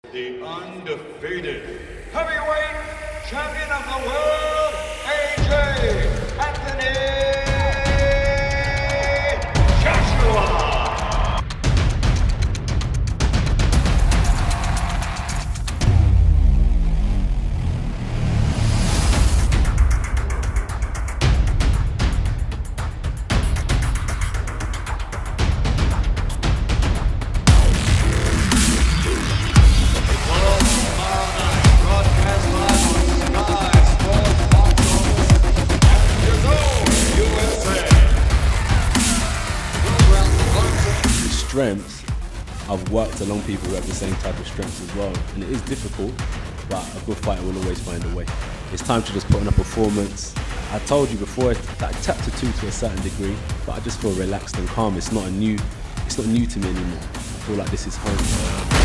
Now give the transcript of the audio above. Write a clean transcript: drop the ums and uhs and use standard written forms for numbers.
The undefeated heavyweight champion of the world, AJ Anthony Joshua. Strengths, I've worked along people who have the same type of strengths as well, and it is difficult, but a good fighter will always find a way. It's time to just put on a performance. I told you before that I tap to two to a certain degree, but I just feel relaxed and calm. It's not new to me anymore. I feel like this is home.